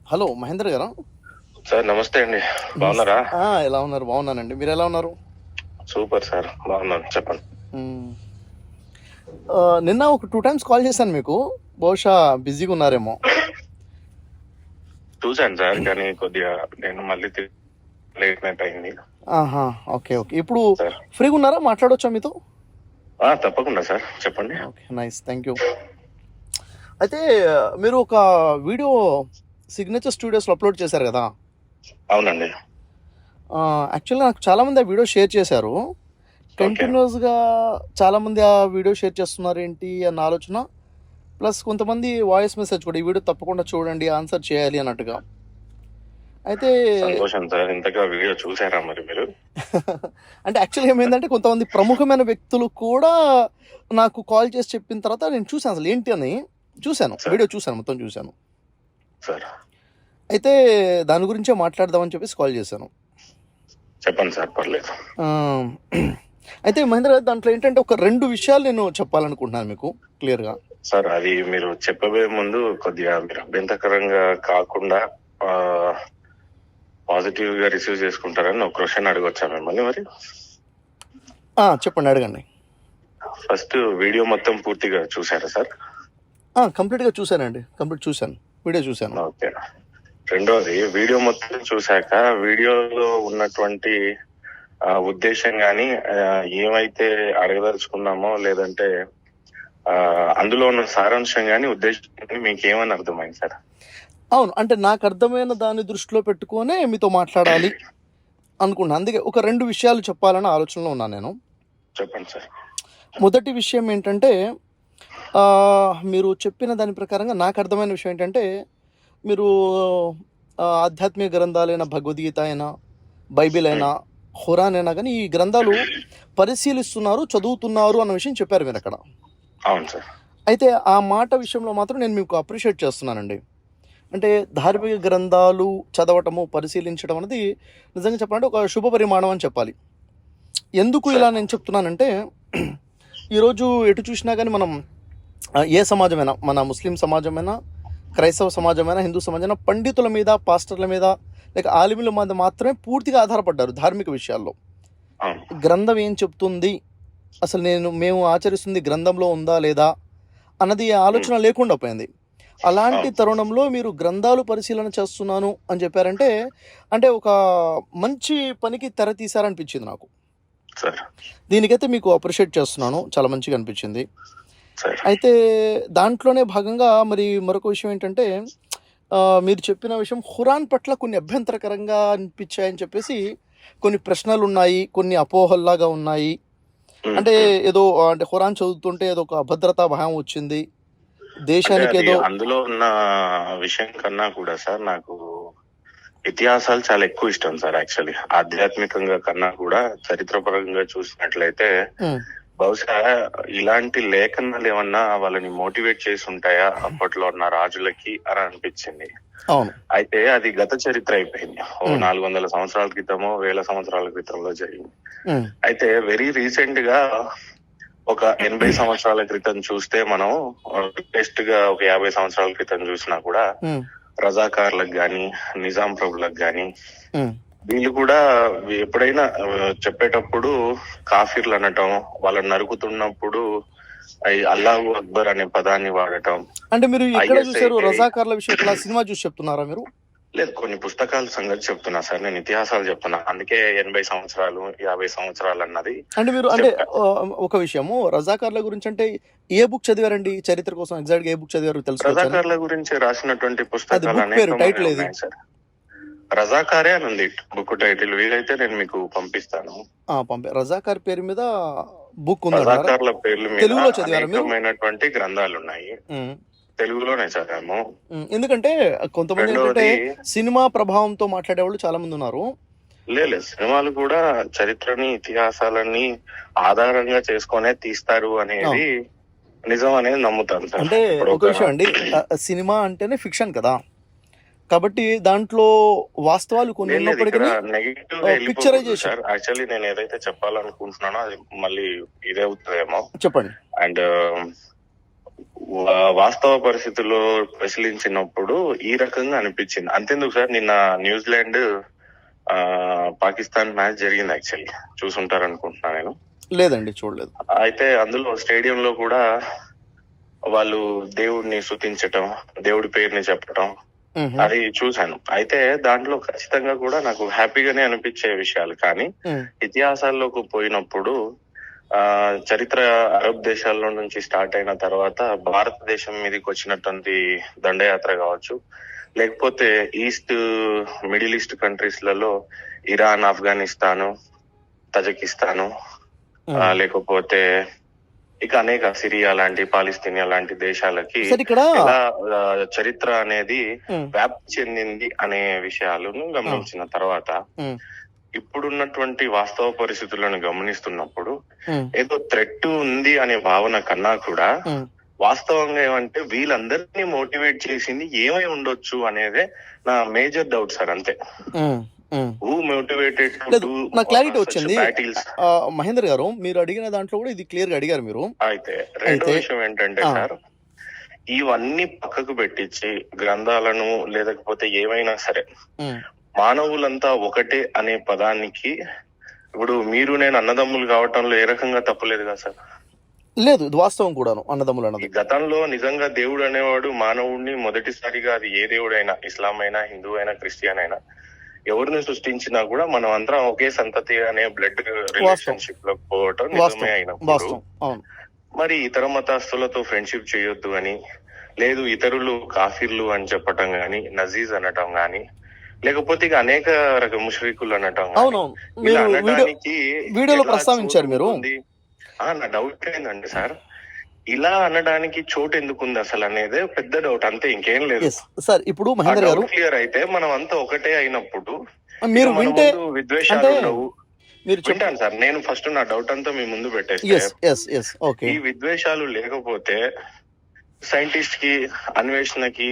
Hello Mahindra గారా? Sir నమస్తే అండి, బాగున్నారా? ఎలా ఉన్నారు? బాగున్నానండి. మీరు ఎలా ఉన్నారు? సూపర్ సార్, బాగున్నాను. చెప్పండి. మ్మ్. నిన్న ఒక 2 times కాల్ చేశాను మీకు. బహుశా బిజీగా ఉన్నారేమో. చూశాను సార్, కానీ కొద్దిగా నేను మళ్ళీ లేట్ నైట్ అయింది. ఓకే. ఇప్పుడు సార్ ఫ్రీగా ఉన్నారా? మాట్లాడవచ్చా మీతో? తప్పకుండా సార్, చెప్పండి. Okay, nice, thank you. అయితే మీరు ఒక వీడియో సిగ్నేచర్ స్టూడియోస్లో అప్లోడ్ చేశారు కదా? అవునండి. యాక్చువల్గా నాకు చాలామంది ఆ వీడియో షేర్ చేశారు. కంటిన్యూస్గా చాలామంది ఆ వీడియో షేర్ చేస్తున్నారు ఏంటి అన్న ఆలోచన, ప్లస్ కొంతమంది వాయిస్ మెసేజ్ కూడా, ఈ వీడియో తప్పకుండా చూడండి, ఆన్సర్ చేయాలి అన్నట్టుగా. అయితే సంతోషం సార్, ఇంతగా వీడియో చూసారా మరి మీరు? అంటే యాక్చువల్గా ఏమైందంటే, కొంతమంది ప్రముఖమైన వ్యక్తులు కూడా నాకు కాల్ చేసి చెప్పిన తర్వాత నేను చూశాను అసలు ఏంటి అని. చూశాను, వీడియో చూశాను, మొత్తం చూశాను సార్. అయితే దాని గురించే మాట్లాడదామని చెప్పేసి కాల్ చేశాను. చెప్పండి సార్, పర్లేదు. అయితే మహేంద్ర గారు, దాంట్లో ఏంటంటే ఒక 2 విషయాలు నేను చెప్పాలనుకుంటున్నాను మీకు క్లియర్గా. సార్, అది మీరు చెప్పబోయే ముందు కొద్దిగా మీరు అభ్యంతరకరంగా కాకుండా పాజిటివ్ గా రిసీవ్ చేసుకుంటారని ఒక క్వశ్చన్ అడగొచ్చా మిమ్మల్ని మరి? చెప్పండి, అడగండి. ఫస్ట్, వీడియో మొత్తం పూర్తిగా చూసారా సార్? కంప్లీట్గా చూశానండి, చూశాను, వీడియో చూశాను. ఓకే. రెండోది, వీడియో మొత్తం చూశాక వీడియోలో ఉన్నటువంటి ఉద్దేశం కానీ, ఏమైతే అడగదలుచుకున్నామో లేదంటే అందులో ఉన్న సారాంశం కానీ, ఉద్దేశం కానీ మీకు ఏమని అర్థమైంది సార్? అవును, అంటే నాకు అర్థమైన దాన్ని దృష్టిలో పెట్టుకునే మీతో మాట్లాడాలి అనుకున్నాను. అందుకే ఒక 2 విషయాలు చెప్పాలని ఆలోచనలో ఉన్నాను నేను. చెప్పండి సార్. మొదటి విషయం ఏంటంటే, మీరు చెప్పిన దాని ప్రకారంగా నాకు అర్థమైన విషయం ఏంటంటే, మీరు ఆధ్యాత్మిక గ్రంథాలైన భగవద్గీత అయినా, బైబిల్ అయినా, ఖురాన్ అయినా కానీ ఈ గ్రంథాలు పరిశీలిస్తున్నారు, చదువుతున్నారు అన్న విషయం చెప్పారు మీరు అక్కడ. అవును సార్. అయితే ఆ మాట విషయంలో మాత్రం నేను మీకు అప్రిషియేట్ చేస్తున్నానండి. అంటే ధార్మిక గ్రంథాలు చదవటము, పరిశీలించడం అనేది నిజంగా చెప్పాలంటే ఒక శుభ పరిమాణం అని చెప్పాలి. ఎందుకు ఇలా నేను చెప్తున్నానంటే, ఈరోజు ఎటు చూసినా కానీ మనం ఏ సమాజమైనా, మన ముస్లిం సమాజమైనా, క్రైస్తవ సమాజమైనా, హిందూ సమాజమైనా, పండితుల మీద, పాస్టర్ల మీద, లేక ఆలిముల మీద మాత్రమే పూర్తిగా ఆధారపడ్డారు ధార్మిక విషయాల్లో. గ్రంథం ఏం చెప్తుంది, అసలు మేము ఆచరిస్తుంది గ్రంథంలో ఉందా లేదా అన్నది ఆలోచన లేకుండా పోయింది. అలాంటి తరుణంలో మీరు గ్రంథాలు పరిశీలన చేస్తున్నాను అని చెప్పారంటే, అంటే ఒక మంచి పనికి తెర తీశారనిపించింది నాకు. దీనికైతే మీకు అప్రిషియేట్ చేస్తున్నాను, చాలా మంచిగా అనిపించింది. అయితే దాంట్లోనే భాగంగా మరి మరొక విషయం ఏంటంటే, మీరు చెప్పిన విషయం ఖురాన్ పట్ల కొన్ని అభ్యంతరకరంగా అనిపించాయని చెప్పేసి కొన్ని ప్రశ్నలు ఉన్నాయి, కొన్ని అపోహల్లాగా ఉన్నాయి. అంటే ఏదో అంటే ఖురాన్ చదువుతుంటే ఏదో ఒక అభద్రతా భయం వచ్చింది, దేశానికి ఏదో. అందులో ఉన్న విషయం కన్నా కూడా సార్, నాకు ఇతిహాసాలు చాలా ఎక్కువ ఇష్టం సార్. యాక్చువల్లీ ఆధ్యాత్మికంగా కన్నా కూడా చరిత్రపరంగా చూసినట్లయితే బహుశా ఇలాంటి లేఖనాలు ఏమన్నా వాళ్ళని మోటివేట్ చేసి ఉంటాయా అప్పట్లో ఉన్న రాజులకి అని అనిపించింది. అయితే అది గత చరిత్ర అయిపోయింది. 400 సంవత్సరాల క్రితమో 1000 సంవత్సరాల క్రితంలో జరిగింది. అయితే వెరీ రీసెంట్ గా ఒక 80 సంవత్సరాల క్రితం చూస్తే, మనం లేటెస్ట్ గా ఒక 50 సంవత్సరాల క్రితం చూసినా కూడా రజాకార్లకు గాని, నిజాం ప్రభులకు గాని, వీళ్ళు కూడా ఎప్పుడైనా చెప్పేటప్పుడు కాఫీర్లు అనటం, వాళ్ళని నరుకుతున్నప్పుడు అల్లాహు అక్బర్ అనే పదాన్ని వాడటం. అంటే మీరు ఎక్కడ చూసారు రజాకార్ల విషయం? సినిమా చూసి చెప్తున్నారా మీరు? లేదు, కొన్ని పుస్తకాల సంగతి చెప్తున్నా సార్, నేను ఇతిహాసాలు చెప్తున్నా. అందుకే 80 సంవత్సరాలు 50 సంవత్సరాలు అన్నది. అంటే మీరు అంటే ఒక విషయము, రజాకార్ల గురించి అంటే ఏ బుక్ చదివారండి చరిత్ర కోసం? ఎగ్జాక్ట్ గా ఏ బుక్ చదివారు తెలుసు? రజాకార్ల గురించి రాసినటువంటి పుస్తకాలు సార్. రజాకారే అని ఉంది బుక్ టైటిల్. వీలైతే నేను మీకు పంపిస్తాను. రజాకార్ పేరు మీద బుక్ ఉంది. రజాకార్ల పేర్ల మీద అనేకమైనటువంటి గ్రంథాలు ఉన్నాయి. తెలుగులోనే చదివాము. ఎందుకంటే కొంతమంది ఏంటంటే సినిమా ప్రభావంతో మాట్లాడేవాళ్ళు చాలా మంది ఉన్నారు. లేదు, సినిమాలు కూడా చరిత్రని, ఇతిహాసాలని ఆధారంగా చేసుకునే తీస్తారు అనేది నిజం అనేది నమ్ముతాను సార్. అంటే ఒక విషయం అండి, సినిమా అంటేనే ఫిక్షన్ కదా, కాబట్టి దాంట్లో వాస్తవాలు కొన్ని ఉన్నప్పటికీ పిక్చరైజేషన్. యాక్చువల్లీ నేను ఏదైతే చెప్పాలనుకుంటున్నానో అది మళ్ళీ ఇదే అవుతుందేమో. చెప్పండి. అండ్ వాస్తవ పరిస్థితుల్లో పరిశీలించినప్పుడు ఈ రకంగా అనిపించింది. అంతెందుకు సార్, నిన్న న్యూజిలాండ్ పాకిస్తాన్ మ్యాచ్ జరిగింది. యాక్చువల్లీ చూసుంటారు అనుకుంటున్నా నేను. లేదండి, చూడలేదు. అయితే అందులో స్టేడియంలో కూడా వాళ్ళు దేవుడిని స్తుతించటం, దేవుడి పేరుని చెప్పటం అది చూశాను. అయితే దాంట్లో ఖచ్చితంగా కూడా నాకు హ్యాపీగానే అనిపించే విషయాలు. కానీ ఇతిహాసాల్లోకి పోయినప్పుడు చరిత్ర అరబ్ దేశాల్లో నుంచి స్టార్ట్ అయిన తర్వాత భారతదేశం మీదకి వచ్చినటువంటి దండయాత్ర కావచ్చు, లేకపోతే మిడిల్ ఈస్ట్ కంట్రీస్ లలో ఇరాన్, ఆఫ్ఘనిస్తాను, తజకిస్తాను, లేకపోతే ఇక అనేక సిరియా లాంటి, పాలిస్తీనియా లాంటి దేశాలకి ఎలా చరిత్ర అనేది వ్యాప్తి చెందింది అనే విషయాలను గమనించిన తర్వాత ఇప్పుడున్నటువంటి వాస్తవ పరిస్థితులను గమనిస్తున్నప్పుడు ఏదో థ్రెట్ ఉంది అనే భావన కన్నా కూడా వాస్తవంగా ఏమంటే వీళ్ళందరినీ మోటివేట్ చేసింది ఏమై ఉండొచ్చు అనేదే నా మేజర్ డౌట్ సార్. అంతే. నాకు క్లారిటీ వచ్చింది. మహేందర్ గారు, మీరు అడిగిన దాంట్లో కూడా ఇది క్లియర్ గా అడిగారు మీరు. అయితే రెండో విషయం ఏంటంటే సార్, ఇవన్నీ పక్కకు పెట్టించి గ్రంథాలను లేకపోతే ఏమైనా సరే మానవులంతా ఒకటే అనే పదానికి ఇప్పుడు మీరు నేను అన్నదమ్ములు కావటంలో ఏ రకంగా తప్పలేదు కదా సార్? లేదు, ఇది వాస్తవం కూడాను. అన్నదమ్ములు అన్నది గతంలో నిజంగా దేవుడు అనేవాడు మానవుడిని మొదటిసారిగా, అది ఏ దేవుడైనా, ఇస్లాం అయినా, హిందూ అయినా, క్రిస్టియన్ అయినా, ఎవరిని సృష్టించినా కూడా మనం అందరం ఒకే సంతతి అనే బ్లడ్ రిలేషన్షిప్ లో పోవటం నిజమే అయినప్పుడు మరి ఇతర మతస్థులతో ఫ్రెండ్షిప్ చేయొద్దు అని, లేదు ఇతరులు కాఫీర్లు అని చెప్పటం గాని, నజీజ్ అనటం గాని, లేకపోతే ఇక అనేక రకం ముష్రికులు అనటం వీడియోలో ప్రస్తావించారు మీరు. నా డౌట్ ఏంటంటే సార్, ఇలా అనడానికి చోటు ఎందుకు ఉంది అసలు అనేది పెద్ద డౌట్. అంతే, ఇంకేం లేదు సార్. ఇప్పుడు మహేందర్ గారు క్లియర్ అయితే మనం అంతా ఒకటే అయినప్పుడు మీరు వింటే విద్వేషాలు ఉండవు. వింటాను సార్, నేను ఫస్ట్ నా డౌట్ అంతా మీ ముందు పెట్టేస్తే, ఈ విద్వేషాలు లేకపోతే సైంటిస్ట్ కి, అన్వేషణకి,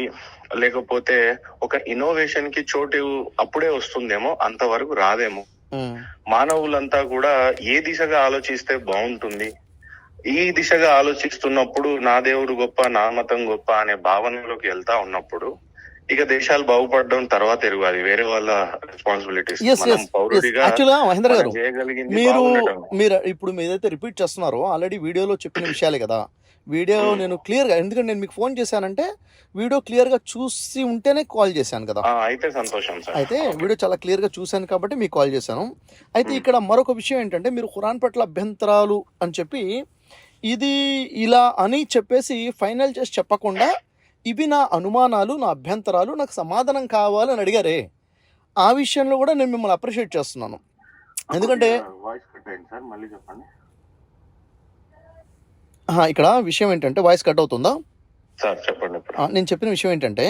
లేకపోతే ఒక ఇన్నోవేషన్ కి చోటు అప్పుడే వస్తుందేమో, అంతవరకు రాదేమో. మానవులంతా కూడా ఏ దిశగా ఆలోచిస్తే బాగుంటుంది, ఈ దిశగా ఆలోచిస్తున్నప్పుడు నా దేవుడు గొప్ప, నా మతం గొప్ప అనే భావనలోకి వెళ్తా ఉన్నప్పుడు ఇక దేశాలు బాగుపడడం తర్వాత ఎరుగు, అది వేరే వాళ్ళ రెస్పాన్సిబిలిటీస్. మహేంద్ర గారు, మీరు ఇప్పుడు ఏదైతే రిపీట్ చేస్తున్నారో ఆల్రెడీ వీడియోలో చెప్పిన విషయాలే కదా. వీడియో నేను క్లియర్ గా, ఎందుకంటే నేను మీకు ఫోన్ చేశానంటే వీడియో క్లియర్ గా చూసి ఉంటేనే కాల్ చేశాను కదా. అయితే సంతోషం సార్. అయితే వీడియో చాలా క్లియర్ గా చూశాను కాబట్టి మీకు కాల్ చేశాను. అయితే ఇక్కడ మరొక విషయం ఏంటంటే, మీరు ఖురాన్ పట్ల అభ్యంతరాలు అని చెప్పి ఇది ఇలా అని చెప్పేసి ఫైనల్ చేసి చెప్పకుండా, ఇవి నా అనుమానాలు, నా అభ్యంతరాలు, నాకు సమాధానం కావాలని అడిగారే, ఆ విషయంలో కూడా నేను మిమ్మల్ని అప్రిషియేట్ చేస్తున్నాను. ఎందుకంటే ఇక్కడ విషయం ఏంటంటే, వాయిస్ కట్ అవుతుందా సార్? చెప్పండి. నేను చెప్పిన విషయం ఏంటంటే,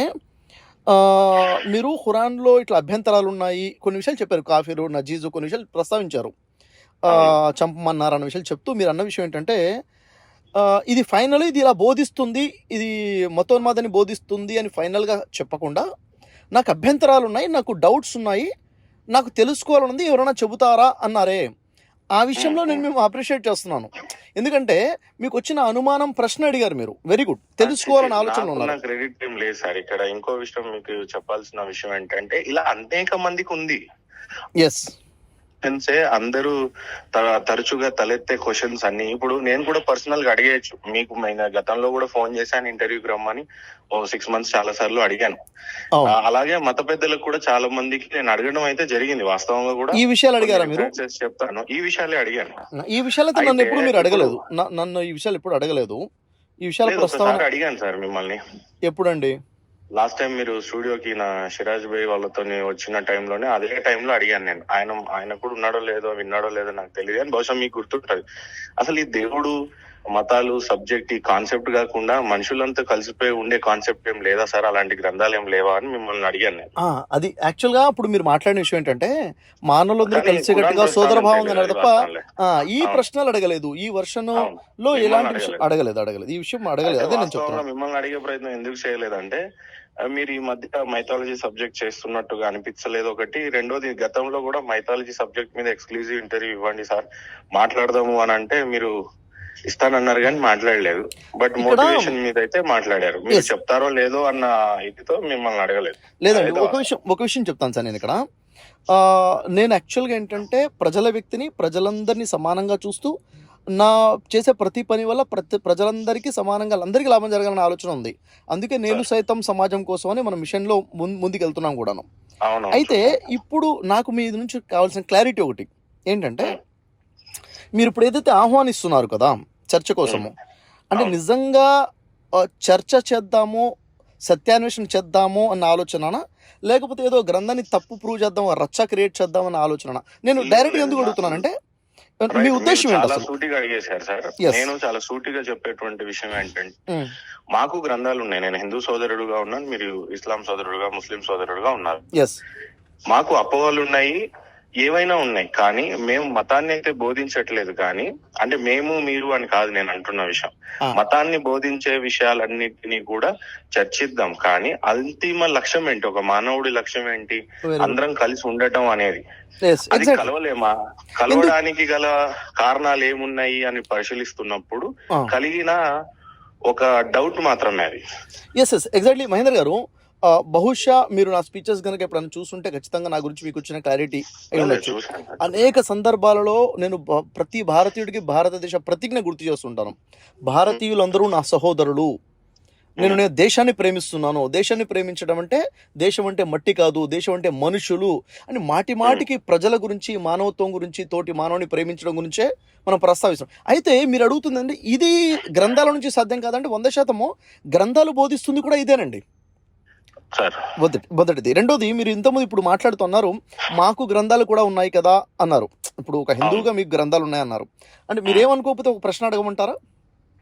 మీరు ఖురాన్లో ఇట్లా అభ్యంతరాలు ఉన్నాయి, కొన్ని విషయాలు చెప్పారు, కాఫీరు, నజీజు, కొన్ని విషయాలు ప్రస్తావించారు, చంపమన్నారు అన్న విషయాలు చెప్తూ మీరు అన్న విషయం ఏంటంటే, ఇది ఫైనల్, ఇది ఇలా బోధిస్తుంది, ఇది మతోన్మాదాన్ని బోధిస్తుంది అని ఫైనల్గా చెప్పకుండా, నాకు అభ్యంతరాలు ఉన్నాయి, నాకు డౌట్స్ ఉన్నాయి, నాకు తెలుసుకోవాలన్నది ఎవరైనా చెబుతారా అన్నారే, ఆ విషయంలో నేను మేము అప్రిషియేట్ చేస్తున్నాను. ఎందుకంటే మీకు వచ్చిన అనుమానం, ప్రశ్న అడిగారు మీరు, వెరీ గుడ్, తెలుసుకోవాలని ఆలోచన ఉన్నారు. క్రెడిట్ ఏం లేదు సార్. ఇక్కడ ఇంకో విషయం మీకు చెప్పాల్సిన విషయం ఏంటంటే, ఇలా అనేక మందికి ఉంది. ఎస్, అందరూ తరచుగా తలెత్తే క్వశ్చన్స్ అన్ని ఇప్పుడు నేను కూడా పర్సనల్ గా అడిగేయచ్చు మీకు. గతంలో కూడా ఫోన్ చేశాను ఇంటర్వ్యూకి రమ్మని, 6 months చాలా సార్లు అడిగాను. అలాగే మత పెద్దలకు కూడా చాలా మందికి నేను అడగడం అయితే జరిగింది. వాస్తవంగా కూడా ఈ విషయాలు అడిగారా మీరు? చెప్తాను, ఈ విషయాలే అడిగాను. ఈ విషయాలతో నన్ను ఎప్పుడు మీరు అడగలేదు, నన్ను ఈ విషయాలు ఎప్పుడు అడగలేదు. ఈ విషయాలు ప్రస్తావన అడిగాను సార్ మిమ్మల్ని. ఎప్పుడండి? లాస్ట్ టైం మీరు స్టూడియోకి నా సిరాజ్ భాయ్ వాళ్ళతో వచ్చిన టైంలోనే, అదే టైంలో అడిగాను నేను. ఆయన కూడా ఉన్నాడో లేదో, విన్నాడో లేదో నాకు తెలియదు, అని బహుశా మీకు గుర్తుంటది. అసలు ఈ దేవుడు, మతాలు సబ్జెక్ట్, ఈ కాన్సెప్ట్ కాకుండా మనుషులంతా కలిసిపోయి ఉండే కాన్సెప్ట్ ఏం లేదా సార్? అలాంటి గ్రంథాలు ఏం లేవా అని మిమ్మల్ని అడిగాను నేను. అది యాక్చువల్ గా ఇప్పుడు మీరు మాట్లాడిన విషయం ఏంటంటే, మానవులందరూ కలిసికట్టుగా సోదర భావంగా తప్ప ఈ ప్రశ్నలు అడగలేదు, ఈ వర్షన్ లో ఎలాంటి విషయం అడగలేదు, ఈ విషయం అడగలేదు. అదే నేను చెప్తున్నా. మిమ్మల్ని అడిగే ప్రయత్నం ఎందుకు చేయలేదంటే, మీరు ఈ మధ్య మైథాలజీ సబ్జెక్ట్ చేస్తున్నట్టుగా అనిపించలేదు ఒకటి. రెండోది, గతంలో కూడా మైథాలజీ సబ్జెక్ట్ మీద ఎక్స్క్లూజివ్ ఇంటర్వ్యూ ఇవ్వండి సార్, మాట్లాడదాము అని అంటే మీరు ఇస్తానన్నారు కానీ మాట్లాడలేదు. బట్ ఇక్కడ మోటివేషన్ మీద అయితే మాట్లాడారు. మీరు ఎస్ చెప్తారో లేదో అన్న ఇదితో మిమ్మల్ని అడగలేదు. లేదండి, అదేదో ఒక విషయం చెప్తాను సార్. నేను ఇక్కడ నేను యాక్చువల్గా ఏంటంటే ప్రజల వ్యక్తిని, ప్రజలందరినీ సమానంగా చూస్తూ నా చేసే ప్రతి పని వల్ల ప్రజలందరికీ సమానంగా అందరికీ లాభం జరగాలనే ఆలోచన ఉంది. అందుకే నేను సార్ సైతం సమాజం కోసం అని మన మిషన్లో ముందుకెళ్తున్నాం కూడాను. అవునవును అయితే సార్. ఇప్పుడు నాకు మీ నుంచి కావాల్సిన క్లారిటీ ఒకటి ఏంటంటే, ఉమ్, మీరు ఇప్పుడు ఏదైతే ఆహ్వానిస్తున్నారు కదా చర్చ ఉమ్, కోసము, అంటే అవును. నిజంగా చర్చ చేద్దాము, సత్యాన్వేషణ చేద్దాము అన్న ఆలోచన, లేకపోతే ఏదో గ్రంథాన్ని తప్పు ప్రూవ్ చేద్దాం, రచ్చ క్రియేట్ చేద్దాం అన్న ఆలోచన? నేను లేదు డైరెక్ట్గా లేదు ఎందుకు నాకు అడుగుతున్నానంటే, మీ రైట్. మీరు ఉద్దేశం ఏంటి చాలా అసలు? సూటిగా అడిగేశారు సార్. ఎస్. నేను చాలా సూటిగా చెప్పేటువంటి విషయం ఏంటంటే, మాకు గ్రంథాలు ఉన్నాయి. నేను హిందూ సోదరుడుగా ఉన్నాను, మీరు ఇస్లాం సోదరుడుగా, ముస్లిం సోదరుడుగా ఉన్నారు. ఎస్. మాకు అపోహలు ఉన్నాయి, ఏవైనా ఉన్నాయి. కానీ మేము మతాన్ని అయితే బోధించట్లేదు. కానీ అంటే మేము మీరు అని కాదు నేను అంటున్న విషయం. మతాన్ని బోధించే విషయాలన్నిటినీ కూడా చర్చిద్దాం. కానీ అంతిమ లక్ష్యం ఏంటి? ఒక మానవుడి లక్ష్యం ఏంటి? అందరం కలిసి ఉండటం అనేది. అది కలవలేమా? కలవడానికి గల కారణాలు ఏమున్నాయి అని పరిశీలిస్తున్నప్పుడు కలిగిన ఒక డౌట్ మాత్రమే అది. ఎస్ ఎస్ ఎగ్జాక్ట్లీ మహేందర్ గారు. బహుశా మీరు నా స్పీచెస్ కనుక ఎప్పుడైనా చూస్తుంటే ఖచ్చితంగా నా గురించి మీకు వచ్చిన క్లారిటీ అయి ఉండొచ్చు. అనేక సందర్భాలలో నేను ప్రతి భారతీయుడికి భారతదేశ ప్రతిజ్ఞ గుర్తు చేస్తుంటాను. భారతీయులందరూ నా సహోదరులు, నేను దేశాన్ని ప్రేమిస్తున్నాను. దేశాన్ని ప్రేమించడం అంటే దేశం అంటే మట్టి కాదు, దేశం అంటే మనుషులు అని మాటి మాటికి ప్రజల గురించి, మానవత్వం గురించి, తోటి మానవుని ప్రేమించడం గురించే మనం ప్రస్తావిస్తాం. అయితే మీరు అడుగుతుందండి, ఇది గ్రంథాల నుంచి సాధ్యం కాదంటే 100% గ్రంథాలు బోధిస్తుంది కూడా ఇదేనండి. మొదటిది. రెండోది, మీరు ఇంతకుముందు ఇప్పుడు మాట్లాడుతున్నారు మాకు గ్రంథాలు కూడా ఉన్నాయి కదా అన్నారు. ఇప్పుడు ఒక హిందువుగా మీకు గ్రంథాలు ఉన్నాయన్నారు. అంటే మీరేమనుకోకపోతే ఒక ప్రశ్న అడగమంటారా?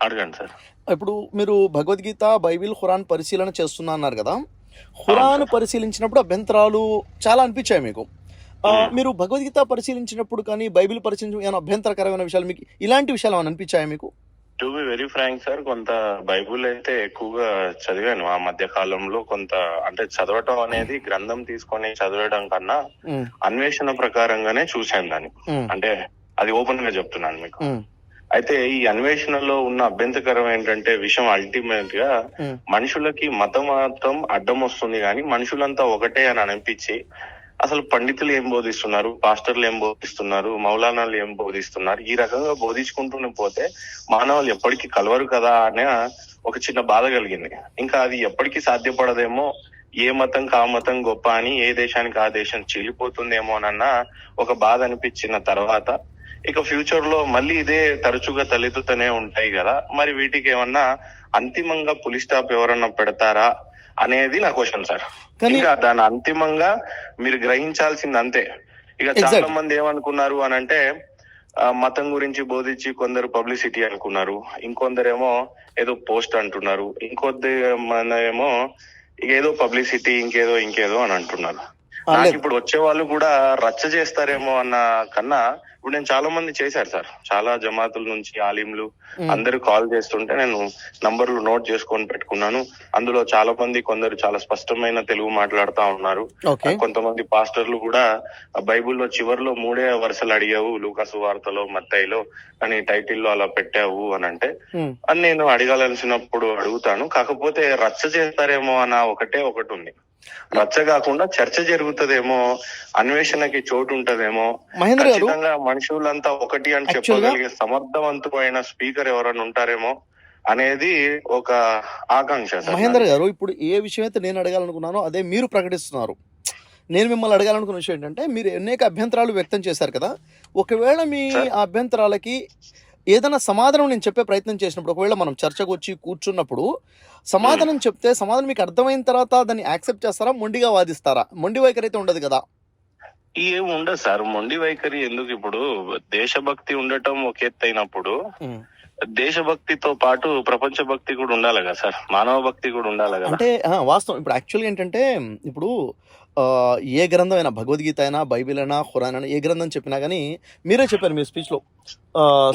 అడగండి సార్. ఇప్పుడు మీరు భగవద్గీత, బైబిల్, ఖురాన్ పరిశీలన చేస్తున్నా అన్నారు కదా. ఖురాన్ పరిశీలించినప్పుడు అభ్యంతరాలు చాలా అనిపించాయి మీకు. మీరు భగవద్గీత పరిశీలించినప్పుడు కానీ, బైబిల్ పరిశీలించిన ఏమైనా అభ్యంతరకరమైన విషయాలు, మీకు ఇలాంటి విషయాలు ఏమైనా అనిపించాయా మీకు? To be very frank sir, కొంత బైబుల్ అయితే ఎక్కువగా చదివాను ఆ మధ్య కాలంలో. కొంత అంటే చదవటం అనేది గ్రంథం తీసుకొని చదవడం కన్నా అన్వేషణ ప్రకారంగానే చూశాను దాన్ని. అంటే అది ఓపెన్ గా చెప్తున్నాను మీకు. అయితే ఈ అన్వేషణలో ఉన్న అభ్యంతరకరం ఏంటంటే, విషయం అల్టిమేట్ గా మనుషులకి మతం మాత్రం అడ్డం వస్తుంది కానీ మనుషులంతా ఒకటే అని అనిపించి, అసలు పండితులు ఏం బోధిస్తున్నారు, పాస్టర్లు ఏం బోధిస్తున్నారు, మౌలానాలు ఏం బోధిస్తున్నారు, ఈ రకంగా బోధించుకుంటూనే పోతే మానవులు ఎప్పటికీ కలవరు కదా అనే ఒక చిన్న బాధ కలిగింది. ఇంకా అది ఎప్పటికీ సాధ్యపడదేమో, ఏ మతం కా మతం గొప్ప అని, ఏ దేశానికి ఆ దేశం చీలిపోతుందేమో అన్న ఒక బాధ అనిపించిన తర్వాత, ఇక ఫ్యూచర్ లో మళ్ళీ ఇదే తరచుగా తలెత్తుతూనే ఉంటాయి కదా, మరి వీటికి ఏమన్నా అంతిమంగా పులి స్టాప్ ఎవరన్నా పెడతారా అనేది నా క్వశ్చన్ సార్. ఇంకా దాని అంతిమంగా మీరు గ్రహించాల్సింది అంతే. ఇక చాలా మంది ఏమనుకున్నారు అని అంటే, మతం గురించి బోధించి కొందరు పబ్లిసిటీ అనుకున్నారు, ఇంకొందరేమో ఏదో పోస్ట్ అంటున్నారు, ఇంకొద్దేమో ఏదో పబ్లిసిటీ ఇంకేదో అని అంటున్నారు. నాకు ఇప్పుడు వచ్చే వాళ్ళు కూడా రచ్చ చేస్తారేమో అన్న కన్నా, ఇప్పుడు నేను చాలా మంది చేశారు సార్, చాలా జమాతుల నుంచి ఆలింలు అందరూ కాల్ చేస్తుంటే నేను నంబర్లు నోట్ చేసుకొని పెట్టుకున్నాను. అందులో చాలా మంది, కొందరు చాలా స్పష్టమైన తెలుగు మాట్లాడుతా ఉన్నారు. కొంతమంది పాస్టర్లు కూడా బైబిల్లో చివరిలో 3 వరుసలు అడిగావు లూకాసు వార్తలో, మత్తయిలో అని టైటిల్లో అలా పెట్టావు అని అంటే, అని నేను అడగాల్సినప్పుడు అడుగుతాను. కాకపోతే రచ్చ చేస్తారేమో అన్న ఒకటి ఉంది. రచ్చ కాకుండా చర్చ జరుగుతుందేమో, అన్వేషణకి చోటు ఉంటదేమో, ఖచ్చితంగా మనుషులంతా ఒకటి అని చెప్పగలిగే సమర్థవంతమైన స్పీకర్ ఎవరైనా ఉంటారేమో అనేది ఒక ఆకాంక్ష. మహేందర్ గారు, ఇప్పుడు ఏ విషయం అయితే నేను అడగాలనుకున్నానో అదే మీరు ప్రకటిస్తున్నారు. నేను మిమ్మల్ని అడగాలనుకున్న విషయం ఏంటంటే, మీరు అనేక అభ్యంతరాలు వ్యక్తం చేశారు కదా. ఒకవేళ మీ అభ్యంతరాలకి ఏదైనా సమాధానం నేను చెప్పే ప్రయత్నం చేసినప్పుడు, ఒకవేళ మనం చర్చకు వచ్చి కూర్చున్నప్పుడు సమాధానం చెప్తే, సమాధానం మీకు అర్థమైన తర్వాత దాన్ని యాక్సెప్ట్ చేస్తారా, మొండిగా వాదిస్తారా? మొండి వైఖరి అయితే ఉండదు కదా. ఏం ఉండదు సార్ మొండి వైఖరి. ఎందుకు? ఇప్పుడు దేశభక్తి ఉండటం ఒక ఎత్తు అయినప్పుడు, దేశభక్తితో పాటు ప్రపంచ భక్తి కూడా ఉండాలి కదా సార్, మానవ భక్తి కూడా ఉండాలి కదా. అంటే వాస్తవం. ఇప్పుడు యాక్చువల్గా ఏంటంటే, ఇప్పుడు ఏ గ్రంథం అయినా, భగవద్గీత అయినా, బైబిల్ అయినా, ఖురాన్ అయినా, ఏ గ్రంథం చెప్పినా కానీ మీరే చెప్పారు మీ స్పీచ్లో,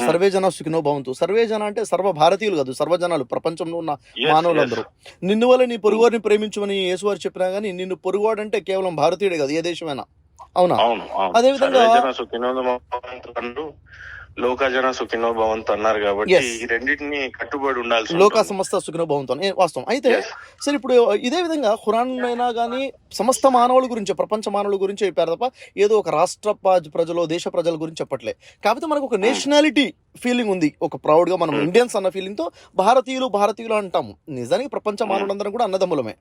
సర్వేజన సుఖినో భవంతు. సర్వేజన అంటే సర్వ భారతీయులు కాదు, సర్వజనాలు, ప్రపంచంలో ఉన్న మానవులందరూ. నిన్ను వల్ల నీ పొరుగువారిని ప్రేమించమని యేసువారు చెప్పినా కానీ, నిన్ను పొరుగువాడు అంటే కేవలం భారతీయుడే కాదు, ఏ దేశమైనా. అవునా? అదేవిధంగా లోకజన సుఖినో భవంతు అన్నారు కాబట్టి Yes. ఈ రెండింటిని కట్టుబడి ఉండాల్సి లోకా ఉంటుంది. సమస్త సుఖినో భవంతు అని వాస్తవం. అయితే Yes. సరే ఇప్పుడు ఇదే విధంగా ఖురాన్ అయినా కానీ సమస్త మానవుల గురించి, ప్రపంచ మానవుల గురించి చెప్పారు తప్ప ఏదో ఒక రాష్ట్ర ప్రజలు, దేశ ప్రజల గురించి చెప్పట్లే. కాకపోతే మనకు ఒక నేషనాలిటీ ఫీలింగ్ ఉంది, ఒక ప్రౌడ్గా మనం ఇండియన్స్ అన్న ఫీలింగ్తో భారతీయులు అంటాము. నిజానికి ప్రపంచ మానవులందరం కూడా అన్నదమ్ములమే.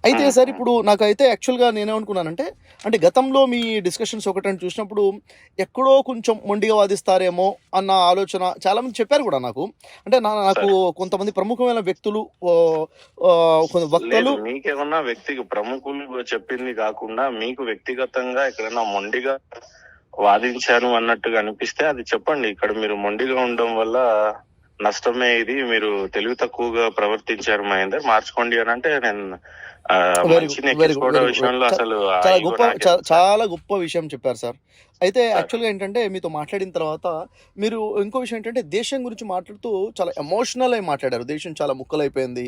అయితే సార్ ఇప్పుడు నాకైతే యాక్చువల్గా నేనేమనుకున్నానంటే, అంటే గతంలో మీ డిస్కషన్స్ ఒకటని చూసినప్పుడు ఎక్కడో కొంచెం మొండిగా వాదిస్తారేమో అన్న ఆలోచన చాలామంది చెప్పారు కూడా నాకు. అంటే నాకు కొంతమంది ప్రముఖమైన వ్యక్తులు, కొంత లేదు, వక్తలు. మీకేమన్నా వ్యక్తికి ప్రముఖులు చెప్పింది కాకుండా మీకు వ్యక్తిగతంగా ఎక్కడైనా మొండిగా వాదించాను అన్నట్టుగా అనిపిస్తే అది చెప్పండి. ఇక్కడ మీరు మొండిగా ఉండడం వల్ల నష్టమే, ఇది మీరు తెలివి తక్కువగా ప్రవర్తించారు మహేందర్, మార్చుకోండి అని అంటే నేను మంచిని ఎక్కించుకోవడం విషయంలో అసలు చాలా గొప్ప విషయం చెప్పారు సార్. అయితే యాక్చువల్గా ఏంటంటే మీతో మాట్లాడిన తర్వాత మీరు ఇంకో విషయం ఏంటంటే దేశం గురించి మాట్లాడుతూ చాలా ఎమోషనల్ అయి మాట్లాడారు. దేశం చాలా ముక్కలైపోయింది,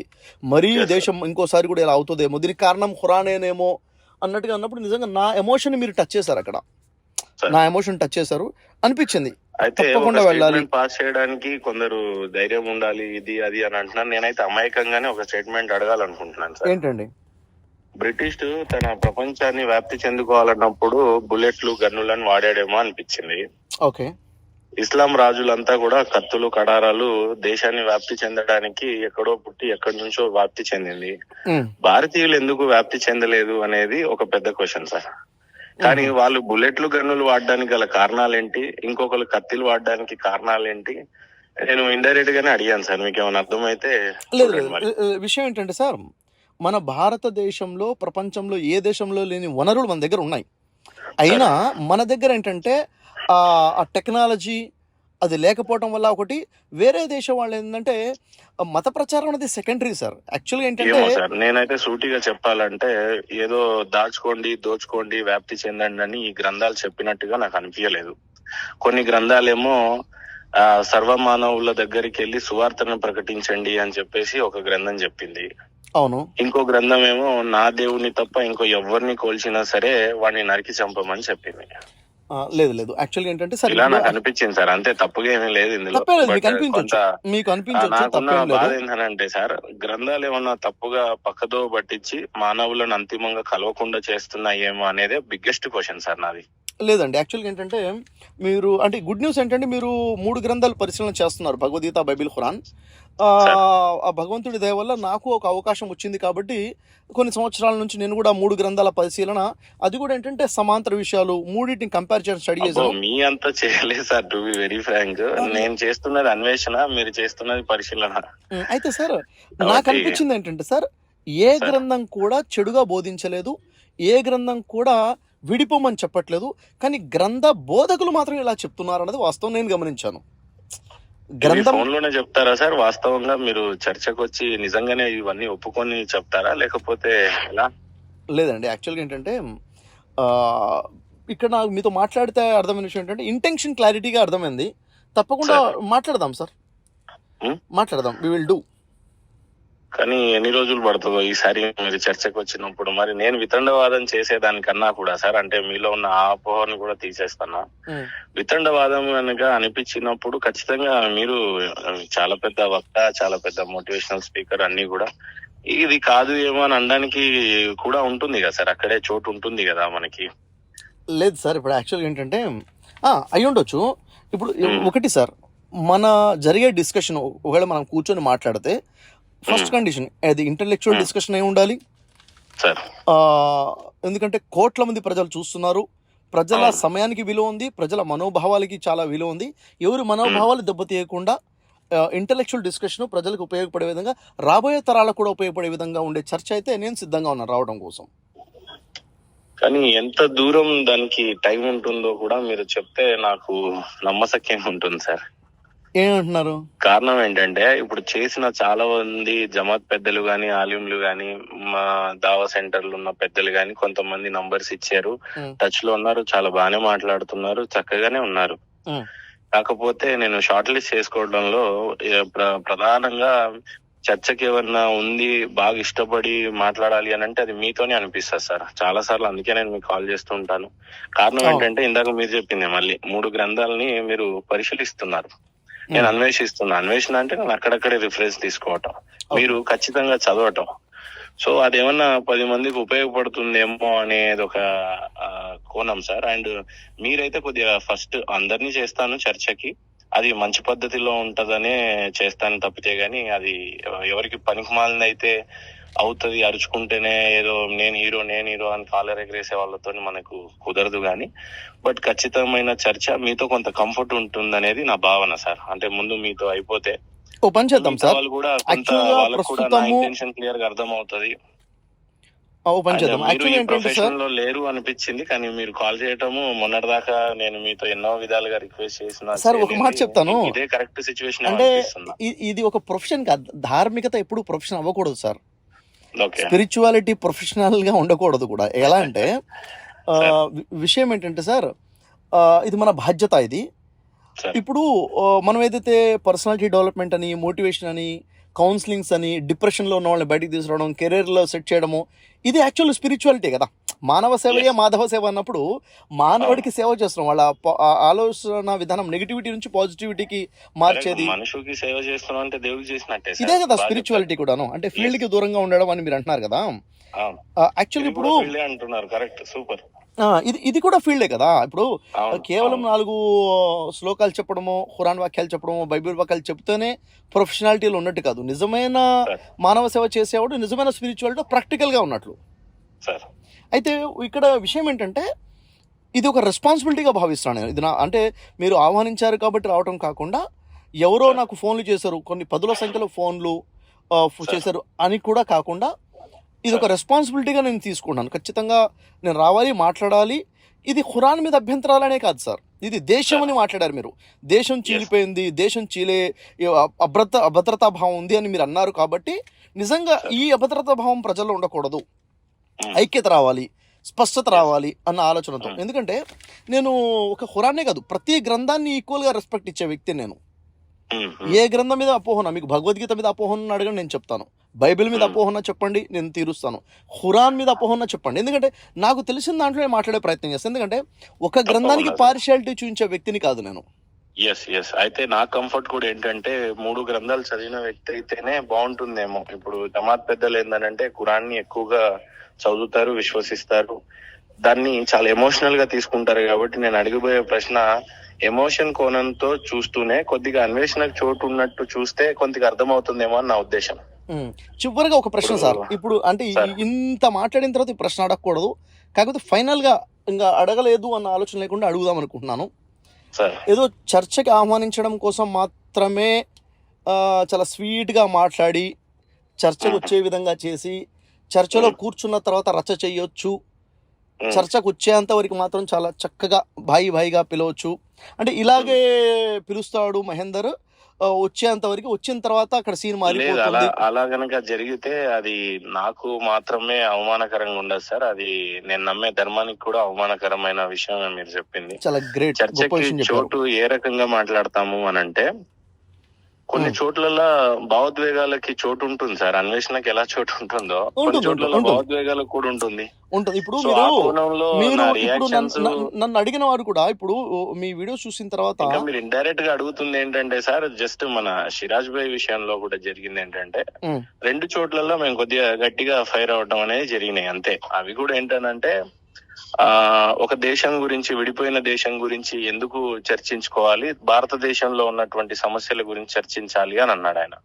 మరీ దేశం ఇంకోసారి కూడా ఇలా అవుతుందేమో, దీనికి కారణం ఖురానేనేమో అన్నట్టుగా అన్నప్పుడు నిజంగా నా ఎమోషన్ మీరు టచ్ చేశారు. అక్కడ నా ఎమోషన్ టచ్ చేశారు అనిపించింది. అయితే తప్పకుండా వెళ్ళాలి. పాస్ చేయడానికి కొందరు ధైర్యం ఉండాలి, ఇది అది అని అంటున్నాను. నేనైతే అమాయకంగానే ఒక స్టేట్మెంట్ అడగాలనుకుంటున్నాను సార్. ఏంటండి? బ్రిటిష్ తన ప్రపంచాన్ని వ్యాప్తి చెందుకోవాలన్నప్పుడు బుల్లెట్లు, గన్నులను వాడాడేమో అనిపించింది. ఓకే. ఇస్లాం రాజులంతా కూడా కత్తులు, కడారాలు దేశాన్ని వ్యాప్తి చెందడానికి ఎక్కడో పుట్టి ఎక్కడి నుంచో వ్యాప్తి చెందింది. భారతీయులు ఎందుకు వ్యాప్తి చెందలేదు అనేది ఒక పెద్ద క్వశ్చన్ సార్. కానీ వాళ్ళు బుల్లెట్లు, గన్నులు వాడడానికి గల కారణాలేంటి, ఇంకొకరు కత్తిలు వాడడానికి కారణాలేంటి, నేను ఇండైరెక్ట్ గానే అడిగాను సార్. మీకు ఏమైనా అర్థమైతే లేదు. విషయం ఏంటంటే సార్, మన భారతదేశంలో ప్రపంచంలో ఏ దేశంలో లేని వనరులు మన దగ్గర ఉన్నాయి. అయినా మన దగ్గర ఏంటంటే ఆ టెక్నాలజీ అది లేకపోవడం వల్ల ఒకటి, వేరే దేశం వాళ్ళు ఏంటంటే మత ప్రచారం అనేది సెకండరీ సార్. యాక్చువల్గా ఏంటంటే నేనైతే సూటిగా చెప్పాలంటే ఏదో దాచుకోండి, దోచుకోండి, వ్యాప్తి చెందండి అని ఈ గ్రంథాలు చెప్పినట్టుగా నాకు అనిపించలేదు. కొన్ని గ్రంథాలేమో సర్వమానవుల దగ్గరికి వెళ్ళి సువార్తను ప్రకటించండి అని చెప్పేసి ఒక గ్రంథం చెప్పింది. అవును. ఇంకో గ్రంథం ఏమో నా దేవుని తప్ప ఇంకో ఎవరిని కోల్చినా సరే వాడిని నరికి చంపమని చెప్పింది. లేదు యాక్చువల్గా ఏంటంటే సార్ ఇలా నాకు అనిపించింది సార్. అంతే, తప్పుగా ఏమీ లేదు ఇందులో. నాకున్న బాధ ఏంటంటే సార్, గ్రంథాలు ఏమన్నా తప్పుగా పక్కదో పట్టించి మానవులను అంతిమంగా కలవకుండా చేస్తున్నాయేమో అనేదే బిగ్గెస్ట్ క్వశ్చన్ సార్ నాది. లేదండి, యాక్చువల్గా ఏంటంటే మీరు అంటే గుడ్ న్యూస్ ఏంటంటే మీరు 3 గ్రంథాలు పరిశీలన చేస్తున్నారు, భగవద్గీత, బైబిల్, ఖురాన్. ఆ భగవంతుడి దయ వల్ల నాకు ఒక అవకాశం వచ్చింది కాబట్టి కొన్ని సంవత్సరాల నుంచి నేను కూడా 3 గ్రంథాల పరిశీలన, అది కూడా ఏంటంటే సమాంతర విషయాలు మూడింటిని కంపేర్ చేయడం స్టడీ చేశాను. మీ అంతా చేయలేదు sir, to be very frank. నేను చేస్తున్నది అన్వేషణ, మీరు చేస్తున్నది పరిశీలన. అయితే సార్ నాకు అనిపించింది ఏంటంటే సార్, ఏ గ్రంథం కూడా చెడుగా బోధించలేదు, ఏ గ్రంథం కూడా విడిపోమని చెప్పట్లేదు, కానీ గ్రంథ బోధకులు మాత్రం ఇలా చెప్తున్నారు అన్నది వాస్తవం నేను గమనించాను. ఫోన్లోనే చెప్తారా సార్? వాస్తవంగా మీరు చర్చకు వచ్చి నిజంగానే ఇవన్నీ ఒప్పుకొని చెప్తారా, లేకపోతే ఎలా? లేదండి, యాక్చువల్గా ఏంటంటే ఇక్కడ నాకు మీతో మాట్లాడితే అర్థమైన విషయం ఏంటంటే ఇంటెన్షన్ క్లారిటీగా అర్థమైంది. తప్పకుండా మాట్లాడదాం సార్, మాట్లాడదాం, వి విల్ డూ. కానీ ఎన్ని రోజులు పడుతుందో ఈసారి మీరు చర్చకు వచ్చినప్పుడు? మరి నేను వితండవాదం చేసేదానికన్నా కూడా సార్, అంటే మీలో ఉన్న ఆ అపోహను కూడా తీసేస్తున్నా. వితండవాదం కనుక అనిపించినప్పుడు ఖచ్చితంగా మీరు చాలా పెద్ద వక్త, చాలా పెద్ద మోటివేషనల్ స్పీకర్, అన్ని కూడా ఇది కాదు ఏమో అని అనడానికి కూడా ఉంటుంది కదా సార్, అక్కడే చోటు ఉంటుంది కదా మనకి. లేదు సార్, ఇప్పుడు యాక్చువల్గా ఏంటంటే అయి ఉండొచ్చు. ఇప్పుడు ఒకటి సార్, మన జరిగే డిస్కషన్ ఒకవేళ మనం కూర్చొని మాట్లాడితే ఫస్ట్ కండిషన్ అది ఇంటలెక్చువల్ డిస్కషన్ అయి ఉండాలి. ఎందుకంటే కోట్ల మంది ప్రజలు చూస్తున్నారు, ప్రజల సమయానికి విలువ ఉంది, ప్రజల మనోభావాలకి చాలా విలువ ఉంది. ఎవరి మనోభావాలు దెబ్బతీయకుండా ఇంటలెక్చువల్ డిస్కషన్ ప్రజలకు ఉపయోగపడే విధంగా, రాబోయే తరాలకు కూడా ఉపయోగపడే విధంగా ఉండే చర్చ అయితే నేను సిద్ధంగా ఉన్నాను రావడం కోసం. కానీ ఎంత దూరం దానికి టైం ఉంటుందో కూడా మీరు చెప్తే నాకు నమ్మశక్యంగా ఉంటుంది సార్. ఏమంటున్నారు? కారణం ఏంటంటే ఇప్పుడు చేసిన చాలా మంది జమాత్ పెద్దలు గాని, ఆలింలు గాని, మా దావా సెంటర్లు ఉన్న పెద్దలు గాని కొంతమంది నంబర్స్ ఇచ్చారు, టచ్ లో ఉన్నారు, చాలా బాగానే మాట్లాడుతున్నారు, చక్కగానే ఉన్నారు. కాకపోతే నేను షార్ట్ లిస్ట్ చేసుకోవడంలో ప్రధానంగా చర్చకి ఏమన్నా ఉంది, బాగా ఇష్టపడి మాట్లాడాలి అని అంటే అది మీతోనే అనిపిస్తుంది సార్. చాలా సార్లు అందుకే నేను మీకు కాల్ చేస్తూ ఉంటాను. కారణం అవును. ఏంటంటే ఇందాక మీరు చెప్పింది మళ్ళీ 3 గ్రంథాలని మీరు పరిశీలిస్తున్నారు. నేను అన్వేషిస్తున్నా. అన్వేషణ అంటే నేను అక్కడక్కడే రిఫరెన్స్ తీసుకోవటం, మీరు ఖచ్చితంగా చదవటం. సో అదేమన్నా 10 మందికి ఉపయోగపడుతుందేమో అనేది ఒక కోణం సార్. అండ్ మీరైతే కొద్దిగా ఫస్ట్ అందరినీ చేస్తాను చర్చకి, అది మంచి పద్ధతిలో ఉంటదనే చేస్తాను తప్పితే గానీ అది ఎవరికి పనికిమాలింది అయితే అవుతుంది అరుచుకుంటేనే ఏదో నేను హీరో అని కాలర్ ఎగరేసే వాళ్ళతో మనకు కుదరదు గానీ, బట్ ఖచ్చితమైన చర్చ మీతో కొంత కంఫర్ట్ ఉంటుంది అనేది నా భావన సార్. అంటే ముందు మీతో అయిపోతే ఓ పని చేద్దాం సార్, వాళ్ళు కూడా యాక్చువల్గా వాళ్ళకు కూడా నా ప్రస్తుతము ఇంటెన్షన్ క్లియర్ గా అర్థం అవుతుంది. ఓ పని చేద్దాం. మీరు యాక్చువల్గా ఈ ఏంటంటే సార్, ప్రొఫెషన్ లో లేరు అనిపించింది, కానీ మీరు కాల్ చేయటము మొన్నటిదాకా నేను మీతో ఎన్నో విధాలుగా రిక్వెస్ట్ చేసిన సార్ ఒక మాట చెప్తాను, ఇదే కరెక్ట్ సిచ్యువేషన్ అంటే అనిపిస్తుంది. ఇది ఒక ప్రొఫెషన్ కాదు. ధార్మికత ఎప్పుడు ప్రొఫెషన్ అవ్వకూడదు సార్. ఓకే స్పిరిచువాలిటీ ప్రొఫెషనల్ గా ఉండకూడదు కూడా. ఎలా అంటే విషయం ఏంటంటే సార్, ఇది మన బాధ్యత. ఇది సార్. ఇప్పుడు మనం ఏదైతే పర్సనాలిటీ డెవలప్మెంట్ అని, మోటివేషన్ అని, కౌన్సిలింగ్స్ అని, డిప్రెషన్లో ఉన్న వాళ్ళని బయటికి తీసుకురావడం, కెరీర్లో సెట్ చేయడము, ఇది యాక్చువల్ స్పిరిచువాలిటీ కదా. మానవ సేవయే మాధవ సేవ అన్నప్పుడు మానవుడికి సేవ చేస్తున్నాం. వాళ్ళ ఆలోచన విధానం నెగిటివిటీ నుంచి పాజిటివిటీకి మార్చేది. మనుషులకి సేవ చేస్తున్నాం అంటే దేవుడికి చేసినట్టే సార్. ఇదే కదా స్పిరిచువాలిటీ కూడాను. అంటే ఫీల్డ్ కి దూరంగా ఉండడం అని మీరు అంటున్నారు కదా. యాక్చువల్గా ఇప్పుడు అంటున్నారు, కరెక్ట్, సూపర్. ఇది కూడా ఫీల్డే కదా. ఇప్పుడు కేవలం 4 శ్లోకాలు చెప్పడము, ఖురాన్ వాక్యాలు చెప్పడము, బైబిల్ వాక్యాలు చెప్తేనే ప్రొఫెషనాలిటీలో ఉన్నట్టు కాదు. నిజమైన మానవ సేవ చేసేవాడు నిజమైన స్పిరిచువాలిటీ ప్రాక్టికల్ గా ఉన్నట్లు. అయితే ఇక్కడ విషయం ఏంటంటే ఇది ఒక రెస్పాన్సిబిలిటీగా భావిస్తాను నేను. ఇది అంటే మీరు ఆహ్వానించారు కాబట్టి రావడం కాకుండా, ఎవరో నాకు ఫోన్లు చేశారు, కొన్ని 10ల సంఖ్యలో ఫోన్లు చేశారు అని కూడా కాకుండా, ఇది ఒక రెస్పాన్సిబిలిటీగా నేను తీసుకున్నాను. ఖచ్చితంగా నేను రావాలి, మాట్లాడాలి. ఇది ఖురాన్ మీద అభ్యంతరాలనే కాదు సార్, ఇది దేశం అని మాట్లాడారు మీరు. దేశం చీలిపోయింది, దేశం చీలే అభద్రతా భావం ఉంది అని మీరు అన్నారు. కాబట్టి నిజంగా ఈ అభద్రతా భావం ప్రజల్లో ఉండకూడదు, ఐక్యత రావాలి, స్పష్టత రావాలి అన్న ఆలోచనతో. ఎందుకంటే నేను ఒక ఖురానే కాదు, ప్రతి గ్రంథాన్ని ఈక్వల్గా రెస్పెక్ట్ ఇచ్చే వ్యక్తి నేను. ఏ గ్రంథం మీద అపోహన, మీకు భగవద్గీత మీద అపోహన అడగండి, నేను చెప్తాను. బైబిల్ మీద అపోహన చెప్పండి, నేను తీరుస్తాను. ఖురాన్ మీద అపోహన చెప్పండి, ఎందుకంటే నాకు తెలిసిన దాంట్లో నేను మాట్లాడే ప్రయత్నం చేస్తాను. ఎందుకంటే ఒక గ్రంథానికి పార్షియాలిటీ చూపించే వ్యక్తిని కాదు నేను. ఎస్ అయితే నా కంఫర్ట్ కూడా ఏంటంటే 3 గ్రంథాలు చదివిన వ్యక్తి అయితేనే బాగుంటుందేమో. ఇప్పుడు జమాత్ పెద్దలు ఏంటంటే ఖురాన్ ని ఎక్కువగా చదువుతారు, విశ్వసిస్తారు, దాన్ని చాలా ఎమోషనల్ గా తీసుకుంటారు. కాబట్టి నేను అడిగిపోయే ప్రశ్న ఎమోషన్ కోణంతో చూస్తూనే కొద్దిగా అన్వేషణకు చోటు ఉన్నట్టు చూస్తే కొద్దిగా అర్థమవుతుందేమో అని నా ఉద్దేశం. చివరిగా ఒక ప్రశ్న సార్, ఇప్పుడు అంటే ఇంత మాట్లాడిన తర్వాత ఈ ప్రశ్న అడగకూడదు, కాకపోతే ఫైనల్ గా ఇంకా అడగలేదు అన్న ఆలోచన లేకుండా అడుగుదాం అనుకుంటున్నాను. ఏదో చర్చకి ఆహ్వానించడం కోసం మాత్రమే చాలా స్వీట్ గా మాట్లాడి, చర్చకు వచ్చే విధంగా చేసి, చర్చలో కూర్చున్న తర్వాత రచ్చ చెయ్యొచ్చు, చర్చకు వచ్చేంత వరకు మాత్రం చాలా చక్కగా భాయిగా పిలవచ్చు. అంటే ఇలాగే పిలుస్తాడు మహేందర్, వచ్చేంత వరకు, వచ్చిన తర్వాత అక్కడ సీన్ మారిపోతుంది. అలా గనక జరిగితే అది నాకు మాత్రమే అవమానకరంగా ఉండదు సార్, అది నేను నమ్మే ధర్మానికి కూడా అవమానకరమైన విషయం మీరు చెప్పింది. చాలా గ్రేట్. చర్చకి చోటు ఏ రకంగా మాట్లాడతాము అని అంటే, కొన్ని చోట్ల భావోద్వేగాలకి చోటు ఉంటుంది సార్. అన్వేషణకి ఎలా చోటు ఉంటుందో కొన్ని చోట్ల భావోద్వేగాలకు కూడా ఉంటుంది. ఇప్పుడు నన్ను అడిగిన వారు కూడా ఇప్పుడు మీ వీడియో చూసిన తర్వాత మీరు ఇండైరెక్ట్ గా అడుగుతుంది ఏంటంటే సార్, జస్ట్ మన సిరాజ్ భాయ్ విషయంలో కూడా జరిగింది ఏంటంటే 2 చోట్లలో మేము కొద్దిగా గట్టిగా ఫైర్ అవడం అనేది జరిగినాయి అంతే. అవి కూడా ఏంటంటే ఒక దేశం గురించి, విడిపోయిన దేశం గురించి ఎందుకు చర్చించుకోవాలి, భారతదేశంలో ఉన్నటువంటి సమస్యల గురించి చర్చించాలి అని అన్నాడు ఆయన.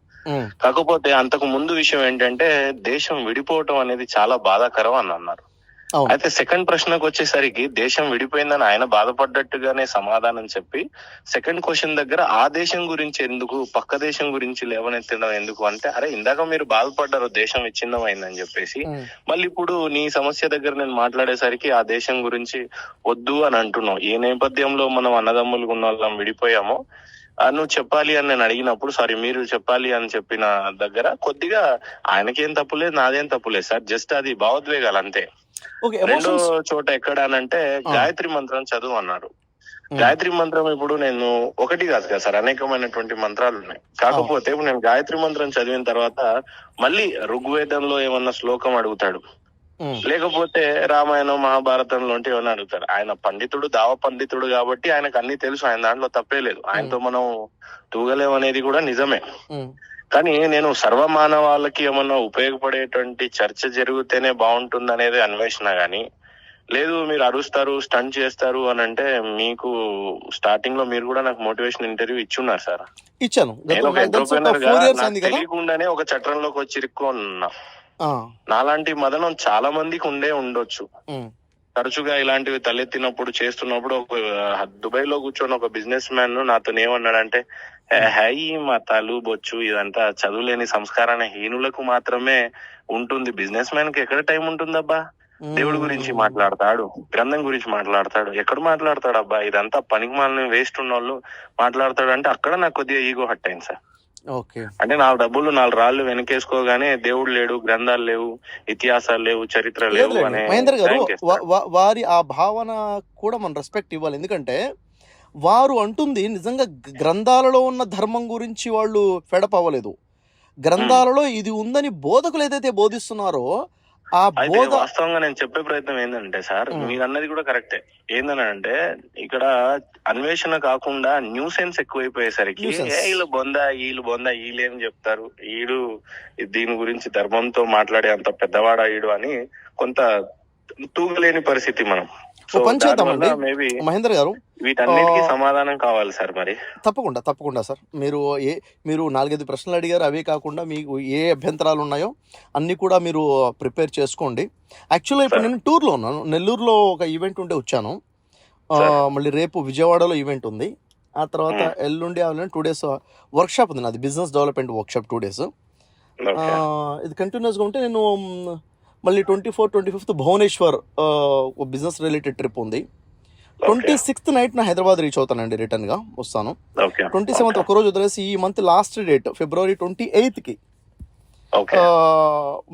కాకపోతే అంతకు ముందు విషయం ఏంటంటే దేశం విడిపోవటం అనేది చాలా బాధాకరం అని అన్నారు. అయితే సెకండ్ ప్రశ్నకు వచ్చేసరికి దేశం విడిపోయిందని ఆయన బాధపడ్డట్టుగానే సమాధానం చెప్పి, సెకండ్ క్వశ్చన్ దగ్గర ఆ దేశం గురించి ఎందుకు, పక్క దేశం గురించి లేవనెత్తడం ఎందుకు అంటే, అరే ఇందాక మీరు బాధపడ్డారు దేశం విచ్ఛిన్నమైందని చెప్పేసి, మళ్ళీ ఇప్పుడు నీ సమస్య దగ్గర నేను మాట్లాడేసరికి ఆ దేశం గురించి వద్దు అని అంటున్నావు. ఏ నేపథ్యంలో మనం అన్నదమ్ములుగా ఉన్న వాళ్ళం విడిపోయామో నువ్వు చెప్పాలి అని నేను అడిగినప్పుడు, సారీ మీరు చెప్పాలి అని చెప్పిన దగ్గర కొద్దిగా ఆయనకేం తప్పులేదు, నాదేం తప్పులేదు సార్, జస్ట్ అది భావోద్వేగాలు అంతే. రెండో చోట ఎక్కడ అనంటే గాయత్రి మంత్రం చదువు అన్నారు. గాయత్రి మంత్రం ఇప్పుడు నేను ఒకటి కాదు కదా సార్, అనేకమైనటువంటి మంత్రాలు ఉన్నాయి. కాకపోతే ఇప్పుడు నేను గాయత్రి మంత్రం చదివిన తర్వాత మళ్ళీ ఋగ్వేదంలో ఏమన్నా శ్లోకం అడుగుతాడు, లేకపోతే రామాయణం మహాభారతంలో ఉంటే ఏమన్నా అడుగుతారు. ఆయన పండితుడు, దావ పండితుడు కాబట్టి ఆయనకు అన్ని తెలుసు, ఆయన దాంట్లో తప్పే లేదు. ఆయనతో మనం తూగలేం అనేది కూడా నిజమే. కానీ నేను సర్వమానవాళ్ళకి ఏమన్నా ఉపయోగపడేటువంటి చర్చ జరిగితేనే బాగుంటుంది అనేది అన్వేషణ. గాని లేదు మీరు అరుస్తారు, స్టంట్ చేస్తారు అని అంటే, మీకు స్టార్టింగ్ లో మీరు కూడా నాకు మోటివేషన్ ఇంటర్వ్యూ ఇచ్చున్నారు సార్. ఇచ్చాను. నేను ఒక ఎంటర్ప్రెనర్ గా నాకు తెలియకుండానే ఒక చట్రంలోకి వచ్చి ఇరుక్కున్నా. నాలాంటి మదనం చాలా మందికి ఉండొచ్చు. తరచుగా ఇలాంటివి తలెత్తినప్పుడు చేస్తున్నప్పుడు ఒక దుబాయ్ లో కూర్చొని ఒక బిజినెస్ మ్యాన్ నాతో ఏమన్నాడంటే, ఈ మతాలు బొచ్చు ఇదంతా చదువులేని సంస్కారాన్ని హీనులకు మాత్రమే ఉంటుంది, బిజినెస్ మ్యాన్ కి ఎక్కడ టైం ఉంటుందబ్బా, దేవుడి గురించి మాట్లాడతాడు, గ్రంథం గురించి మాట్లాడతాడు, ఎక్కడ మాట్లాడతాడు అబ్బా, ఇదంతా పనికి మాలని వేస్ట్ ఉన్న వాళ్ళు మాట్లాడతాడు అంటే అక్కడ నాకు కొద్దిగా ఈగో హట్ అయింది సార్. అంటే 4 డబ్బులు 4 రాళ్ళు వెనకేసుకోగానే దేవుడు లేడు, గ్రంథాలు లేవు, ఇతిహాసాలు లేవు, చరిత్ర లేవు అనే మహేంద్ర గారు వారి ఆ భావన కూడా మనం రెస్పెక్ట్ ఇవ్వాలి. ఎందుకంటే వారు అంటుంది నిజంగా గ్రంథాలలో ఉన్న ధర్మం గురించి వాళ్ళు ఫెడప్ అవ్వలేదు. గ్రంథాలలో ఇది ఉందని బోధకులు ఏదైతే బోధిస్తున్నారో ఆ బోధ వాస్తవంగా నేను చెప్పే ప్రయత్నం ఏంటంటే సార్, మీరు అన్నది కూడా కరెక్టే. ఏంటంటే ఇక్కడ అన్వేషణ కాకుండా న్యూసెన్స్ ఎక్కువైపోయేసరికి వీళ్ళు బొందా వీళ్ళేం చెప్తారు, వీడు దీని గురించి ధర్మంతో మాట్లాడే అంత పెద్దవాడా వీడు అని కొంత తూగలేని పరిస్థితి మనం. మేబీ మహేంద్ర గారు వీటన్నిటికీ సమాధానం కావాలి సార్. మరి తప్పకుండా సార్, మీరు 4-5 ప్రశ్నలు అడిగారు. అవే కాకుండా మీకు ఏ అభ్యంతరాలు ఉన్నాయో అన్ని కూడా మీరు ప్రిపేర్ చేసుకోండి. యాక్చువల్గా ఇప్పుడు నేను టూర్లో ఉన్నాను, నెల్లూరులో ఒక ఈవెంట్ ఉంటే వచ్చాను. మళ్ళీ రేపు విజయవాడలో ఈవెంట్ ఉంది. ఆ తర్వాత ఎల్లుండి 2 days వర్క్షాప్ ఉంది, నాది బిజినెస్ డెవలప్మెంట్ వర్క్షాప్ 2 days. ఇది కంటిన్యూస్గా ఉంటే నేను మళ్ళీ 24, 25 భువనేశ్వర్ బిజినెస్ రిలేటెడ్ ట్రిప్ ఉంది. 26th నైట్ నా హైదరాబాద్ రీచ్ అవుతానండి, రిటర్న్ గా వస్తాను. 27th ఒక రోజు వదిలేసి ఈ month last date February 28th